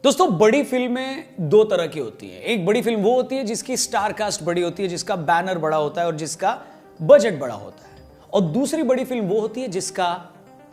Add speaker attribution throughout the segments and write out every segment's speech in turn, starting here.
Speaker 1: दोस्तों, बड़ी फिल्में दो तरह की होती हैं। एक बड़ी फिल्म वो होती है जिसकी स्टार कास्ट बड़ी होती है, जिसका बैनर बड़ा होता है और जिसका बजट बड़ा होता है। और दूसरी बड़ी फिल्म वो होती है जिसका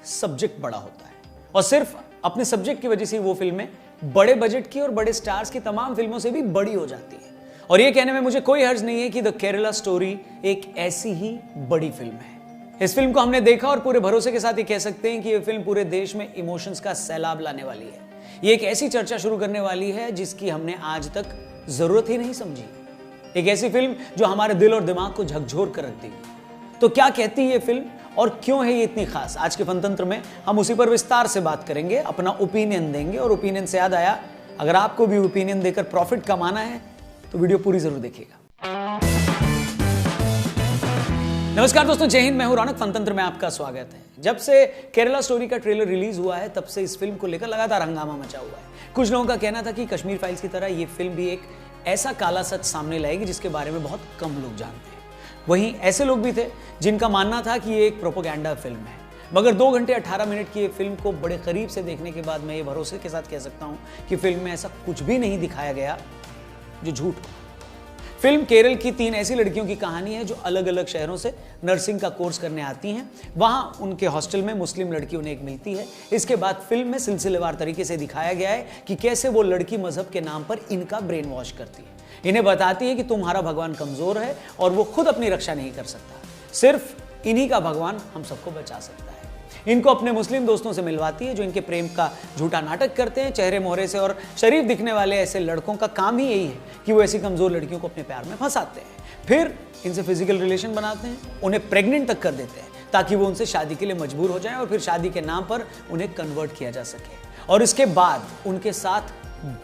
Speaker 1: सब्जेक्ट बड़ा होता है और सिर्फ अपने सब्जेक्ट की वजह से वो फिल्में बड़े बजट की और बड़े स्टार्स की तमाम फिल्मों से भी बड़ी हो जाती है। और ये कहने में मुझे कोई हर्ज नहीं है कि द केरला स्टोरी एक ऐसी ही बड़ी फिल्म है। इस फिल्म को हमने देखा और पूरे भरोसे के साथ ये कह सकते हैं कि यह फिल्म पूरे देश में इमोशंस का सैलाब लाने वाली है। ये एक ऐसी चर्चा शुरू करने वाली है जिसकी हमने आज तक जरूरत ही नहीं समझी। एक ऐसी फिल्म जो हमारे दिल और दिमाग को झकझोर कर रख देगी। तो क्या कहती है ये फिल्म और क्यों है ये इतनी खास? आज के फनतंत्र में हम उसी पर विस्तार से बात करेंगे, अपना ओपिनियन देंगे। और ओपिनियन से याद आया, अगर आपको भी ओपिनियन देकर प्रॉफिट कमाना है तो वीडियो पूरी जरूर देखिएगा। नमस्कार दोस्तों, जय हिंद। मैं हूं रौनक, फनतंत्र में आपका स्वागत है। जब से केरला स्टोरी का ट्रेलर रिलीज हुआ है तब से इस फिल्म को लेकर लगातार हंगामा मचा हुआ है। कुछ लोगों का कहना था कि कश्मीर फाइल्स की तरह ये फिल्म भी एक ऐसा काला सच सामने लाएगी जिसके बारे में बहुत कम लोग जानते हैं। वहीं ऐसे लोग भी थे जिनका मानना था कि ये एक प्रोपेगेंडा फिल्म है। मगर 2 घंटे 18 मिनट की ये फिल्म को बड़े करीब से देखने के बाद मैं ये भरोसे के साथ कह सकता हूं कि फिल्म में ऐसा कुछ भी नहीं दिखाया गया जो झूठ हो। फिल्म केरल की 3 ऐसी लड़कियों की कहानी है जो अलग अलग शहरों से नर्सिंग का कोर्स करने आती हैं। वहां उनके हॉस्टल में मुस्लिम लड़की उन्हें एक मिलती है। इसके बाद फिल्म में सिलसिलेवार तरीके से दिखाया गया है कि कैसे वो लड़की मजहब के नाम पर इनका ब्रेन वॉश करती है। इन्हें बताती है कि तुम्हारा भगवान कमजोर है और वो खुद अपनी रक्षा नहीं कर सकता, सिर्फ इन्हीं का भगवान हम सबको बचा सकता है। इनको अपने मुस्लिम दोस्तों से मिलवाती है जो इनके प्रेम का झूठा नाटक करते हैं। चेहरे मोहरे से और शरीफ दिखने वाले ऐसे लड़कों का काम ही यही है कि वो ऐसी कमजोर लड़कियों को अपने प्यार में फंसाते हैं, फिर इनसे फिजिकल रिलेशन बनाते हैं, उन्हें प्रेग्नेंट तक कर देते हैं ताकि वो उनसे शादी के लिए मजबूर हो जाएं और फिर शादी के नाम पर उन्हें कन्वर्ट किया जा सके। और इसके बाद उनके साथ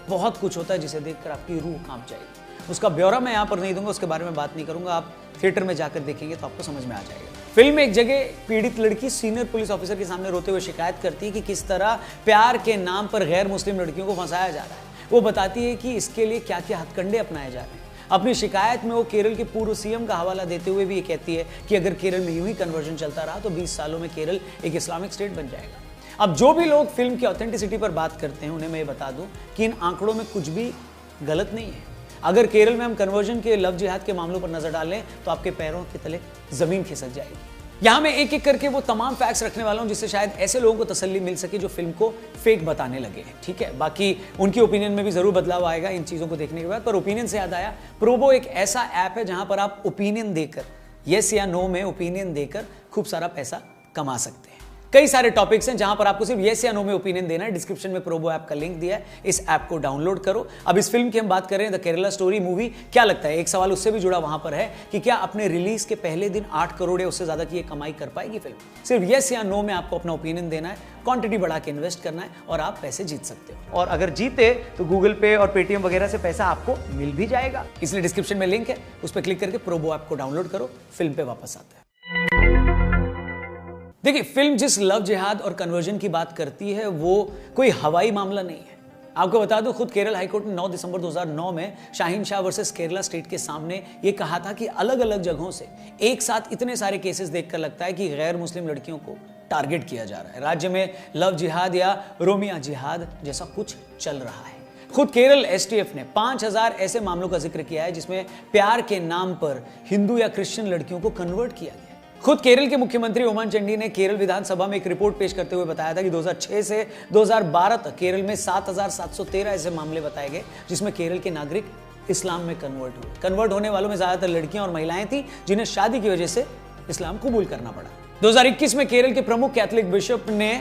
Speaker 1: बहुत कुछ होता है जिसे देखकर आपकी रूह कांप जाएगी। उसका ब्यौरा मैं यहाँ पर नहीं दूंगा, उसके बारे में बात नहीं करूंगा। आप थिएटर में जाकर देखेंगे तो आपको समझ में आ जाएगा। फिल्म में एक जगह पीड़ित लड़की सीनियर पुलिस ऑफिसर के सामने रोते हुए शिकायत करती है कि किस तरह प्यार के नाम पर गैर मुस्लिम लड़कियों को फंसाया जा रहा है। वो बताती है कि इसके लिए क्या क्या हथकंडे अपनाए जा रहे हैं। अपनी शिकायत में वो केरल के पूर्व सीएम का हवाला देते हुए भी ये कहती है कि अगर केरल में यूं ही कन्वर्जन चलता रहा तो 20 सालों में केरल एक इस्लामिक स्टेट बन जाएगा। अब जो भी लोग फिल्म की ऑथेंटिसिटी पर बात करते हैं उन्हें मैं ये बता दूं कि इन आंकड़ों में कुछ भी गलत नहीं है। अगर केरल में हम कन्वर्जन के लव जिहाद के मामलों पर नजर डालें तो आपके पैरों के तले जमीन खिसक जाएगी। यहां मैं एक एक करके वो तमाम फैक्ट्स रखने वाला हूं जिससे शायद ऐसे लोगों को तसल्ली मिल सके जो फिल्म को फेक बताने लगे हैं। ठीक है, बाकी उनकी ओपिनियन में भी जरूर बदलाव आएगा इन चीजों को देखने के बाद। पर ओपिनियन से याद आया, प्रोबो एक ऐसा ऐप है जहां पर आप ओपिनियन देकर, यस या नो में ओपिनियन देकर खूब सारा पैसा कमा सकते हैं। कई सारे टॉपिक्स हैं जहां पर आपको सिर्फ येस या नो में ओपिनियन देना है। डिस्क्रिप्शन में प्रोबो ऐप का लिंक दिया है, इस ऐप को डाउनलोड करो। अब इस फिल्म की हम बात कर रहे हैं द केरला स्टोरी मूवी। क्या लगता है, एक सवाल उससे भी जुड़ा वहां पर है कि क्या अपने रिलीज के पहले दिन 8 करोड़ या उससे ज्यादा की कमाई कर पाएगी फिल्म? सिर्फ येस या नो में आपको अपना ओपिनियन देना है, क्वांटिटी बढ़ा के इन्वेस्ट करना है और आप पैसे जीत सकते हो। और अगर जीते तो गूगल पे और पेटीएम वगैरह से पैसा आपको मिल भी जाएगा। इसलिए डिस्क्रिप्शन में लिंक है, उस पर क्लिक करके प्रोबो ऐप को डाउनलोड करो। फिल्म पे वापस आते हैं। देखिए, फिल्म जिस लव जिहाद और कन्वर्जन की बात करती है वो कोई हवाई मामला नहीं है। आपको बता दूं, खुद केरल हाईकोर्ट ने 9 दिसंबर 2009 में शाहीन शाह वर्सेस केरला स्टेट के सामने ये कहा था कि अलग अलग जगहों से एक साथ इतने सारे केसेस देखकर लगता है कि गैर मुस्लिम लड़कियों को टारगेट किया जा रहा है। राज्य में लव जिहाद या रोमिया जिहाद जैसा कुछ चल रहा है। खुद केरल एसटीएफ ने 5000 ऐसे मामलों का जिक्र किया है जिसमें प्यार के नाम पर हिंदू या क्रिश्चियन लड़कियों को कन्वर्ट किया गया। खुद केरल के मुख्यमंत्री ओमान चंडी ने केरल विधानसभा में एक रिपोर्ट पेश करते हुए बताया था कि 2006 से 2012 तक केरल में 7713 ऐसे मामले बताए गए जिसमें केरल के नागरिक इस्लाम में कन्वर्ट हुए। कन्वर्ट होने वालों में ज्यादातर लड़कियां और महिलाएं थी जिन्हें शादी की वजह से इस्लाम कबूल करना पड़ा। 2021 में केरल के प्रमुख कैथोलिक बिशप ने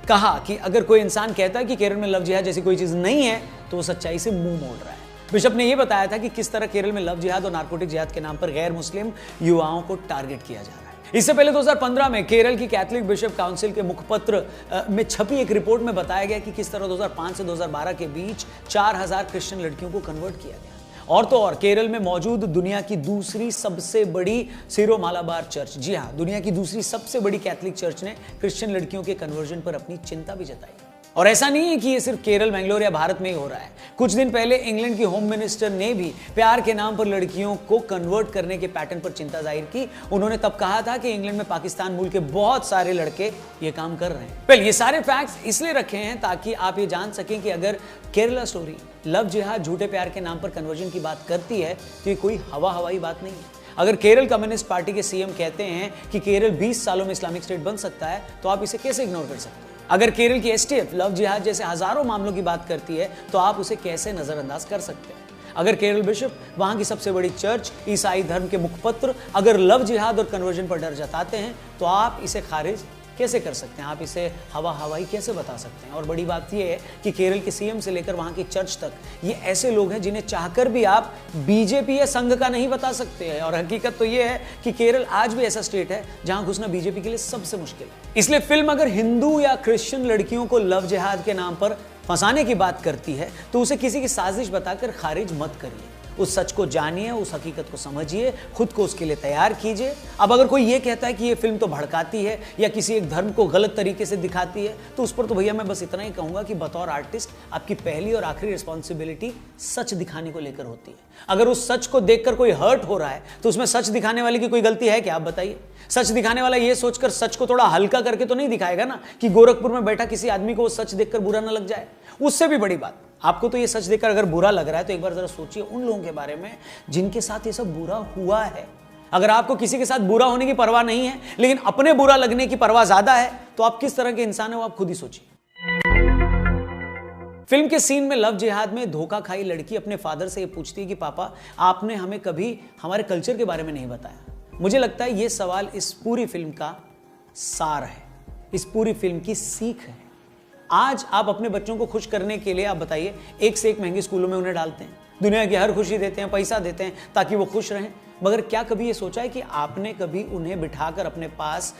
Speaker 1: कहा कि अगर कोई इंसान कहता है कि केरल में लव जिहाद जैसी कोई चीज नहीं है तो वो सच्चाई से मुंह मोड़ रहा है। बिशप ने यह बताया था कि किस तरह केरल में लव जिहाद और नारकोटिक जिहाद के नाम पर गैर मुस्लिम युवाओं को टारगेट किया जा रहा है। इससे पहले 2015 में केरल की कैथोलिक बिशप काउंसिल के मुखपत्र में छपी एक रिपोर्ट में बताया गया कि किस तरह 2005 से 2012 के बीच 4000 क्रिश्चियन लड़कियों को कन्वर्ट किया गया। और तो और केरल में मौजूद दुनिया की दूसरी सबसे बड़ी सिरो मालाबार चर्च, जी हाँ, दुनिया की दूसरी सबसे बड़ी कैथोलिक चर्च ने क्रिश्चियन लड़कियों के कन्वर्जन पर अपनी चिंता भी जताई। और ऐसा नहीं है कि ये सिर्फ केरल, बेंगलोर या भारत में ही हो रहा है। कुछ दिन पहले इंग्लैंड की होम मिनिस्टर ने भी प्यार के नाम पर लड़कियों को कन्वर्ट करने के पैटर्न पर चिंता जाहिर की। उन्होंने तब कहा था कि इंग्लैंड में पाकिस्तान मूल के बहुत सारे लड़के ये काम कर रहे हैं। वेल, ये सारे फैक्ट्स इसलिए रखे हैं ताकि आप ये जान सकें कि अगर केरला स्टोरी लव जिहाद झूठे प्यार के नाम पर कन्वर्जन की बात करती है तो ये कोई हवाई बात नहीं है। अगर केरल कम्युनिस्ट पार्टी के सीएम कहते हैं कि केरल 20 सालों में इस्लामिक स्टेट बन सकता है तो आप इसे कैसे इग्नोर कर सकते हैं? अगर केरल की एसटीएफ लव जिहाद जैसे हजारों मामलों की बात करती है तो आप उसे कैसे नजरअंदाज कर सकते हैं? अगर केरल बिशप, वहां की सबसे बड़ी चर्च, ईसाई धर्म के मुखपत्र अगर लव जिहाद और कन्वर्जन पर डर जताते हैं तो आप इसे खारिज कैसे कर सकते हैं? आप इसे हवाई कैसे बता सकते हैं? और बड़ी बात यह है कि केरल के सीएम से लेकर वहां की चर्च तक ये ऐसे लोग हैं जिन्हें चाहकर भी आप बीजेपी या संघ का नहीं बता सकते हैं। और हकीकत तो यह है कि केरल आज भी ऐसा स्टेट है जहां घुसना बीजेपी के लिए सबसे मुश्किल है। इसलिए फिल्म अगर हिंदू या क्रिश्चियन लड़कियों को लव जिहाद के नाम पर फंसाने की बात करती है तो उसे किसी की साजिश बताकर खारिज मत करिए। उस सच को जानिए, उस हकीकत को समझिए, खुद को उसके लिए तैयार कीजिए। अब अगर कोई ये कहता है कि ये फिल्म तो भड़काती है या किसी एक धर्म को गलत तरीके से दिखाती है तो उस पर तो भैया मैं बस इतना ही कहूंगा कि बतौर आर्टिस्ट आपकी पहली और आखिरी रिस्पॉन्सिबिलिटी सच दिखाने को लेकर होती है। अगर उस सच को देखकर कोई हर्ट हो रहा है तो उसमें सच दिखाने वाले की कोई गलती है क्या? आप बताइए। सच दिखाने वाला ये सोचकर सच को थोड़ा हल्का करके तो नहीं दिखाएगा ना कि गोरखपुर में बैठा किसी आदमी को वो सच देखकर बुरा ना लग जाए। उससे भी बड़ी बात, आपको तो ये सच देखकर अगर बुरा लग रहा है तो एक बार जरा सोचिए उन लोगों के बारे में जिनके साथ ये सब बुरा हुआ है। अगर आपको किसी के साथ बुरा होने की परवाह नहीं है लेकिन अपने बुरा लगने की परवाह ज्यादा है तो आप किस तरह के इंसान है वो आप खुद ही सोचिए। फिल्म के सीन में लव जिहाद में धोखा खाई लड़की अपने फादर से ये पूछती है कि पापा आपने हमें कभी हमारे कल्चर के बारे में नहीं बताया। मुझे लगता है ये सवाल इस पूरी फिल्म का सार है, इस पूरी फिल्म की सीख है। आज आप अपने बच्चों को खुश करने के लिए आप बताइए एक से एक महंगे स्कूलों में उन्हें डालते हैं, दुनिया की हर खुशी देते हैं, पैसा देते हैं ताकि वो खुश रहें। मगर क्या कभी ये सोचा है कि आपने कभी उन्हें बिठाकर अपने पास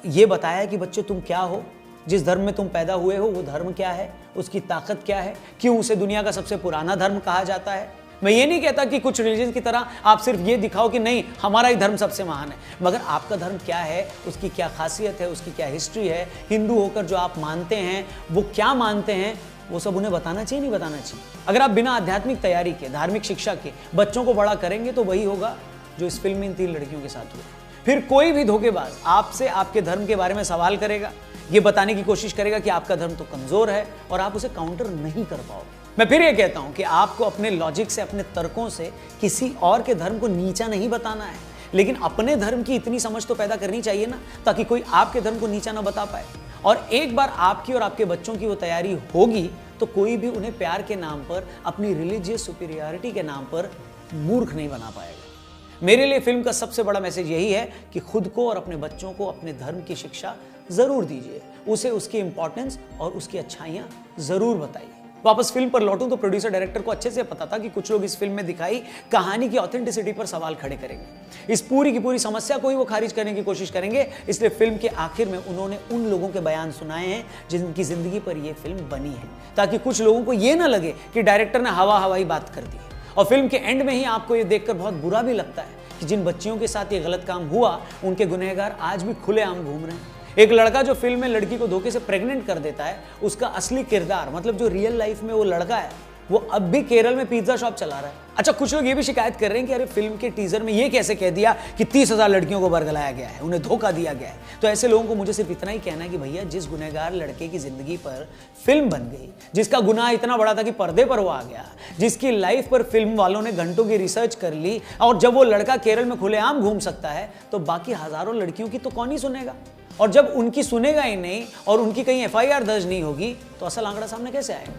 Speaker 1: ये बताया कि बच्चे तुम क्या हो, जिस धर्म में तुम पैदा हुए हो वो धर्म क्या है, उसकी ताकत क्या है, क्यों उसे दुनिया का सबसे पुराना धर्म कहा जाता है? मैं ये नहीं कहता कि कुछ रिलीजन की तरह आप सिर्फ ये दिखाओ कि नहीं हमारा ही धर्म सबसे महान है, मगर आपका धर्म क्या है, उसकी क्या खासियत है, उसकी क्या हिस्ट्री है, हिंदू होकर जो आप मानते हैं वो क्या मानते हैं, वो सब उन्हें बताना चाहिए, नहीं बताना चाहिए? अगर आप बिना आध्यात्मिक तैयारी के, धार्मिक शिक्षा के बच्चों को बड़ा करेंगे तो वही होगा जो इस फिल्म में इन 3 लड़कियों के साथ हुआ। फिर कोई भी धोखेबाज आपसे आपके धर्म के बारे में सवाल करेगा, ये बताने की कोशिश करेगा कि आपका धर्म तो कमजोर है और आप उसे काउंटर नहीं कर पाओगे। मैं फिर ये कहता हूं कि आपको अपने लॉजिक से, अपने तर्कों से किसी और के धर्म को नीचा नहीं बताना है, लेकिन अपने धर्म की इतनी समझ तो पैदा करनी चाहिए ना ताकि कोई आपके धर्म को नीचा ना बता पाए। और एक बार आपकी और आपके बच्चों की वो तैयारी होगी तो कोई भी उन्हें प्यार के नाम पर, अपनी रिलीजियस सुपीरियरिटी के नाम पर मूर्ख नहीं बना पाएगा। मेरे लिए फिल्म का सबसे बड़ा मैसेज यही है कि खुद को और अपने बच्चों को अपने धर्म की शिक्षा जरूर दीजिए, उसे उसकी इंपॉर्टेंस और उसकी अच्छाइयां जरूर बताइए। वापस फिल्म पर लौटूं तो प्रोड्यूसर डायरेक्टर को अच्छे से पता था कि कुछ लोग इस फिल्म में दिखाई कहानी की ऑथेंटिसिटी पर सवाल खड़े करेंगे, इस पूरी की पूरी समस्या को ही वो खारिज करने की कोशिश करेंगे। इसलिए फिल्म के आखिर में उन्होंने उन लोगों के बयान सुनाए हैं जिनकी जिंदगी पर यह फिल्म बनी है, ताकि कुछ लोगों को यह ना लगे कि डायरेक्टर ने हवाई बात कर दी। और फिल्म के एंड में ही आपको यह देखकर बहुत बुरा भी लगता है कि जिन बच्चियों के साथ ये गलत काम हुआ उनके गुनहगार आज भी खुलेआम घूम रहे हैं। एक लड़का जो फिल्म में लड़की को धोखे से प्रेग्नेंट कर देता है, उसका असली किरदार मतलब जो रियल लाइफ में वो लड़का है वो अब भी केरल में पिज्जा शॉप चला रहा है। अच्छा, कुछ लोग ये भी शिकायत कर रहे हैं कि अरे फिल्म के टीजर में ये कैसे कह दिया कि 30,000 लड़कियों को बरगलाया गया है, उन्हें धोखा दिया गया है। तो ऐसे लोगों को मुझे सिर्फ इतना ही कहना है कि भैया जिस गुनहगार लड़के की जिंदगी पर फिल्म बन गई, जिसका गुनाह इतना बड़ा था कि पर्दे पर वो आ गया, जिसकी लाइफ पर फिल्म वालों ने घंटों की रिसर्च कर ली, और जब वो लड़का केरल में खुलेआम घूम सकता है तो बाकी हजारों लड़कियों की तो कौन ही सुनेगा? और जब उनकी सुनेगा ही नहीं और उनकी कहीं FIR दर्ज नहीं होगी तो असल आंकड़ा सामने कैसे आएगा?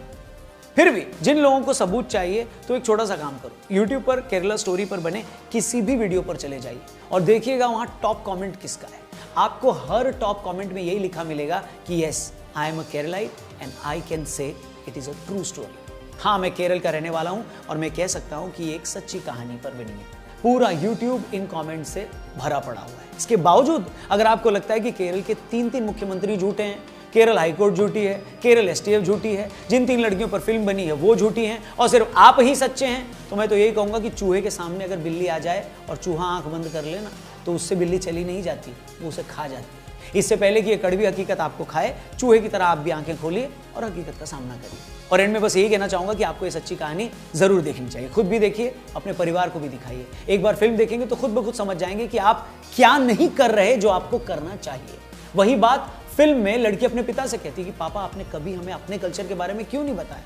Speaker 1: फिर भी जिन लोगों को सबूत चाहिए तो एक छोटा सा काम करो, YouTube पर केरला स्टोरी पर बने किसी भी वीडियो पर चले जाइए और देखिएगा वहां टॉप कमेंट किसका है। आपको हर टॉप कमेंट में यही लिखा मिलेगा कि yes, I am a Keralite and I can say it is a true story. हाँ, मैं केरल का रहने वाला हूं और मैं कह सकता हूं कि ये एक सच्ची कहानी पर बनी है। पूरा YouTube इन कमेंट से भरा पड़ा हुआ है। इसके बावजूद अगर आपको लगता है कि केरल के 3 मुख्यमंत्री झूठे हैं, केरल हाईकोर्ट झूठी है, केरल STF झूठी है, जिन 3 लड़कियों पर फिल्म बनी है वो झूठी हैं और सिर्फ आप ही सच्चे हैं, तो मैं तो यही कहूंगा कि चूहे के सामने अगर बिल्ली आ जाए और चूहा आंख बंद कर ले ना तो उससे बिल्ली चली नहीं जाती, वो उसे खा जाती है। इससे पहले कि ये कड़वी हकीकत आपको खाए, चूहे की तरह आप भी आंखें खोलिए और हकीकत का सामना करिए। और एंड में बस यही कहना चाहूंगा कि आपको ये सच्ची कहानी जरूर देखनी चाहिए। खुद भी देखिए, अपने परिवार को भी दिखाइए। एक बार फिल्म देखेंगे तो खुद ब खुद समझ जाएंगे कि आप क्या नहीं कर रहे जो आपको करना चाहिए। वही बात फिल्म में लड़की अपने पिता से कहती है कि पापा आपने कभी हमें अपने कल्चर के बारे में क्यों नहीं बताया।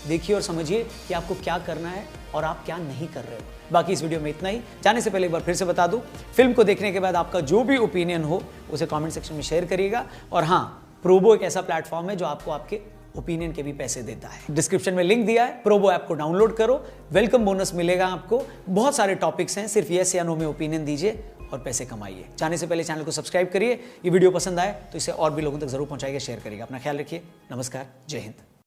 Speaker 1: देखिए और समझिए कि आपको क्या करना है और आप क्या नहीं कर रहे हो। बाकी इस वीडियो में इतना ही। जाने से पहले एक बार फिर से बता दूं, फिल्म को देखने के बाद आपका जो भी ओपिनियन हो उसे कमेंट सेक्शन में शेयर करिएगा। और हाँ, प्रोबो एक ऐसा प्लेटफॉर्म है जो आपको आपके ओपिनियन के भी पैसे देता है। डिस्क्रिप्शन में लिंक दिया है, प्रोबो ऐप को डाउनलोड करो, वेलकम बोनस मिलेगा आपको। बहुत सारे टॉपिक्स हैं, सिर्फ यस या नो में ओपिनियन दीजिए और पैसे कमाइए। जाने से पहले चैनल को सब्सक्राइब करिए। ये वीडियो पसंद आए तो इसे और भी लोगों तक जरूर पहुंचाइएगा, शेयर करिएगा। अपना ख्याल रखिए। नमस्कार, जय हिंद।